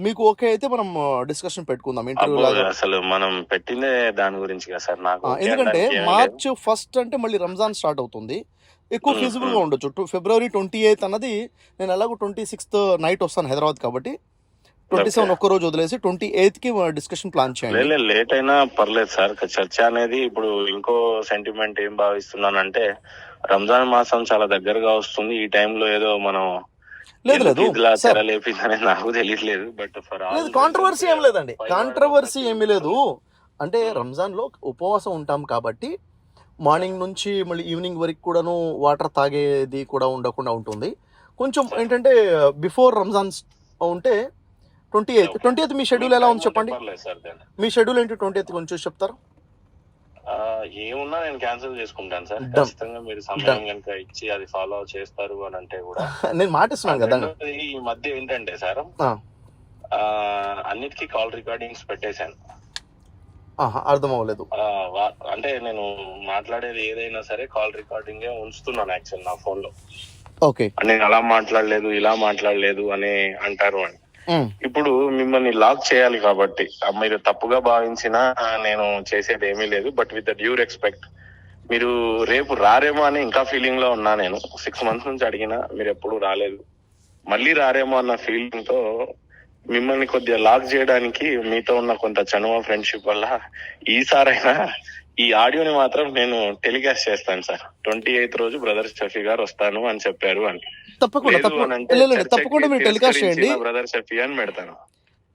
మీకు ఓకే అయితే మనం డిస్కషన్ పెట్టుకుందాం ఇంటర్వ్యూ లాగా. అసలు మనం పెట్టిందే దాని గురించి కదా సార్. నాకు ఎందుకంటే March 1st అంటే మళ్ళీ రంజాన్ స్టార్ట్ అవుతుంది, ఎక్కువ ఫీజిబుల్ గా ఉండొచ్చు. February 28th అన్నది నేను ఎలాగో 26th నైట్ వస్తాను హైదరాబాద్ కాబట్టి 27 ఒక్క రోజు వదిలేసి 28th కి డిస్కషన్ ప్లాన్ చేయండి. లేట్ అయినా పర్లేదు సార్. చర్చ అనేది ఇప్పుడు ఇంకో సెంటిమెంట్ ఏం భావిస్తున్నానంటే, రంజాన్ మాసం చాలా దగ్గరగా వస్తుంది. ఈ టైంలో ఏదో మనం లేపిందనేది నాకు తెలియట్లేదు. బట్ కాంట్రవర్సీ ఏం లేదండి, కాంట్రవర్సీ ఏమీ లేదు. అంటే రంజాన్ లో ఉపవాసం ఉంటాం కాబట్టి మార్నింగ్ నుంచి మళ్ళీ ఈవినింగ్ వరకు కూడాను వాటర్ తాగేది కూడా ఉండకుండా ఉంటుంది. కొంచెం ఏంటంటే బిఫోర్ రంజాన్ ఉంటే 28th మీ షెడ్యూల్ ఎలా ఉంది చెప్పండి. మీ షెడ్యూల్ ఏంటి 28th కొంచెం చెప్తారు? ఏమున్నా నేను క్యాన్సిల్ చేసుకుంటాను సార్. ఖచ్చితంగా మీరు సమయం కనుక ఇచ్చి అది ఫాలో చేస్తారు అని అంటే కూడా నేను మాటిస్తున్నాను కదా. ఈ మధ్య ఏంటంటే సార్, అన్నిటికీ కాల్ రికార్డింగ్స్ పెట్టేశాను. అర్థం అవ్వలేదు. అంటే నేను మాట్లాడేది ఏదైనా సరే కాల్ రికార్డింగ్ ఉంచుతున్నాను యాక్చువల్ నా ఫోన్ లో. నేను అలా మాట్లాడలేదు ఇలా మాట్లాడలేదు అని అంటారు అని. ఇప్పుడు మిమ్మల్ని లాక్ చేయాలి కాబట్టి మీరు తప్పుగా భావించినా నేను చేసేది ఏమీ లేదు. But with the due respect, మీరు రేపు రారేమో అని ఇంకా ఫీలింగ్ లో ఉన్నా. నేను 6 months నుంచి అడిగినా మీరు ఎప్పుడు రాలేదు, మళ్ళీ రారేమో అన్న ఫీలింగ్ తో మిమ్మల్ని కొద్దిగా లాక్ చేయడానికి మీతో ఉన్న కొంత చనువ ఫ్రెండ్షిప్ వల్ల ఈసారైనా ఈ ఆడియోని మాత్రం నేను టెలికాస్ట్ చేస్తాను సార్. 28th రోజు బ్రదర్ షఫీ గారు వస్తాను అని చెప్పారు అని. తప్పకుండా మీరు టెలికాస్ట్ చేయండి. బ్రదర్ షఫీ అని పెడతాను.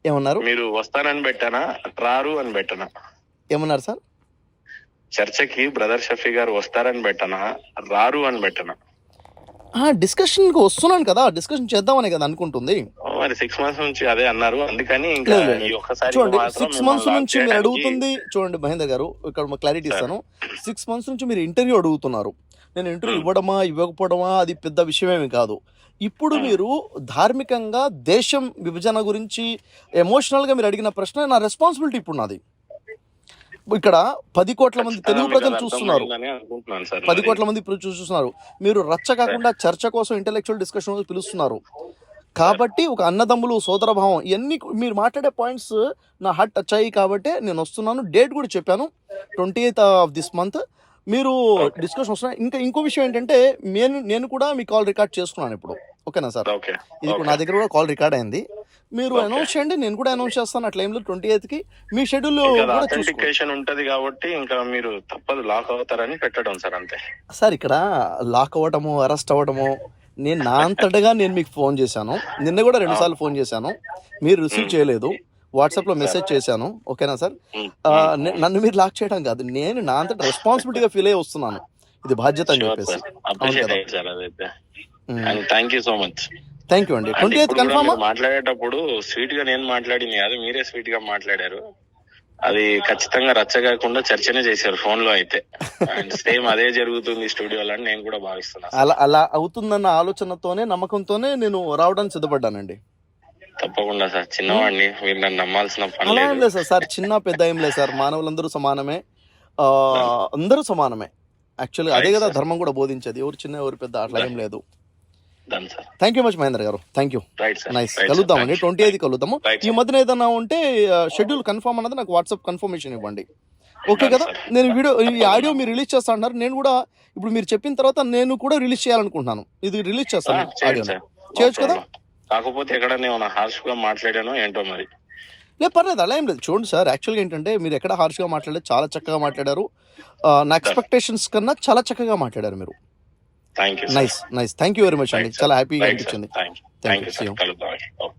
ఏమన్నారు? మీరు వస్తానని పెట్టానా, రారు అని పెట్టనా? ఏమన్నారు సార్? చర్చకి బ్రదర్ షఫీ గారు వస్తారని పెట్టనా, రారు అని పెట్టనా? డిస్కషన్ వస్తున్నాను కదా, డిస్కషన్ చేద్దామని కదా అనుకుంటుంది. మరి 6 months నుంచి అదే అన్నారు. అందుకని చూడండి, 6 months నుంచి మీరు అడుగుతుంది. చూడండి మహేందర్ గారు, ఇక్కడ క్లారిటీ ఇస్తాను. 6 months నుంచి మీరు ఇంటర్వ్యూ అడుగుతున్నారు. నేను ఇంటర్వ్యూ ఇవ్వడమా ఇవ్వకపోవడమా అది పెద్ద విషయమేమి కాదు. ఇప్పుడు మీరు ధార్మికంగా దేశం విభజన గురించి ఎమోషనల్ గా మీరు అడిగిన ప్రశ్న నా రెస్పాన్సిబిలిటీ ఇప్పుడు నాది. ఇక్కడ 10 కోట్ల మంది తెలుగు ప్రజలు చూస్తున్నారు, 10 కోట్ల మంది చూస్తున్నారు. మీరు రచ్చ కాకుండా చర్చ కోసం ఇంటెలెక్చువల్ డిస్కషన్ పిలుస్తున్నారు కాబట్టి ఒక అన్నదమ్ములు సోదర భావం ఇవన్నీ మీరు మాట్లాడే పాయింట్స్ నా హార్ట్ టచ్ అయ్యి కాబట్టి నేను వస్తున్నాను. డేట్ కూడా చెప్పాను 28th of this month. మీరు Okay. డిస్కషన్ వస్తున్నా. ఇంకా ఇంకో విషయం ఏంటంటే నేను కూడా మీ కాల్ రికార్డ్ చేసుకున్నాను ఇప్పుడు. ఓకేనా సార్? ఓకే ఇది కూడా ఓకే నా దగ్గర కూడా కాల్ రికార్డ్ అయింది. మీరు Okay. అనౌన్స్ చేయండి, నేను కూడా అనౌన్స్ చేస్తాను ఆ టైంలో 28కి. మీ షెడ్యూల్ ఇంకా కూడా చూసుకోండి అథెంటికేషన్ ఉంటది కాబట్టి ఇంకా మీరు తప్పదు లాక్ అవుతారని పెట్టడం సార్ అంతే. సార్. ఇక్కడ లాక్ అవ్వటము, అరెస్ట్ అవ్వటము, నేను నా అంతటగా నేను మీకు ఫోన్ చేశాను. నిన్న కూడా 2 సార్లు ఫోన్ చేశాను, మీరు రిసీవ్ చేయలేదు. వాట్సాప్లో మెసేజ్ చేశాను. ఓకేనా సార్? నన్ను మీరు లాక్ చేయడం కాదు, నేను నా అంతట రెస్పాన్సిబిలిటీగా ఫీల్ అయ్యి వస్తున్నాను. ఇది బాధ్యత అని చెప్పేసి. అవును అప్రిషియేట్ కదా? అయ్యింది సార్ అదైతే. And thank you so much. Thank you అండి. అంటే 28 ఇప్పుడు కూడా కన్ఫామా? మీరు మాట్లాడేటప్పుడు స్వీట్ గా నేను మాట్లాడింది కాదు, మీరే స్వీట్ గా మాట్లాడారు. అది ఖచ్చితంగా రచ్చగాకుండా చర్చనే చేశారు ఫోన్ లో అయితే. అండ్ సేమ్ అదే జరుగుతుంది స్టూడియోలో అని నేను కూడా భావిస్తున్నాను. అలా అవుతుందన్న ఆలోచనతోనే, నమ్మకంతోనే నేను రావడానికి సిద్ధపడ్డానండి. తప్పకుండా సార్, చిన్నవాడిని, మీరు నన్ను నమ్మాల్సిన పని అలా ఏం లేదు. లేదు సార్. చిన్న పెద్ద ఏం లేదు సార్. మానవులందరూ సమానమే. ఆ, అందరూ సమానమే. యాక్చువల్గా అదే Right, కదా sir. ధర్మం కూడా బోధించేది. ఎవరు చిన్న ఎవరు పెద్ద అట్లా ఏం లేదు. Done sir. Thank you much Mahendra garu. Thank you. Right sir. Nice. Right sir. కలుద్దామండి. థాంక్యూ. 28 కలుద్దాము. రైట్ ఈ సార్. మధ్యన ఏదైనా ఉంటే షెడ్యూల్ కన్ఫర్మ్ అన్నది నాకు వాట్సాప్ కన్ఫర్మేషన్ ఇవ్వండి. ఓకే Done, కదా? sir. నేను ఈ ఆడియో మీరు రిలీజ్ చేస్తా అంటున్నారు. నేను కూడా ఇప్పుడు మీరు చెప్పిన తర్వాత నేను కూడా రిలీజ్ చేయాలనుకుంటున్నాను. ఇది రిలీజ్ చేస్తాను చేయండి ఆడియో. సార్. చేయొచ్చు కదా? కాకపోతే ఎక్కడన్నా ఏమైనా హార్ష్ గా మాట్లాడానో ఏంటో మరి. లేదు, పర్లేదు, అలా ఏం లేదు. చూడండి సార్, యాక్చువల్గా ఏంటంటే మీరు ఎక్కడ హార్ష్గా మాట్లాడలేదు, చాలా చక్కగా మాట్లాడారు. నా ఎక్స్పెక్టేషన్స్ కన్నా చాలా చక్కగా మాట్లాడారు మీరు. Thank you nice. Thank you very much అండి. చాలా హ్యాపీగా రైట్ సార్. అనిపించింది. Thank you thank you. Sir. కలుద్దాం. ఓకే.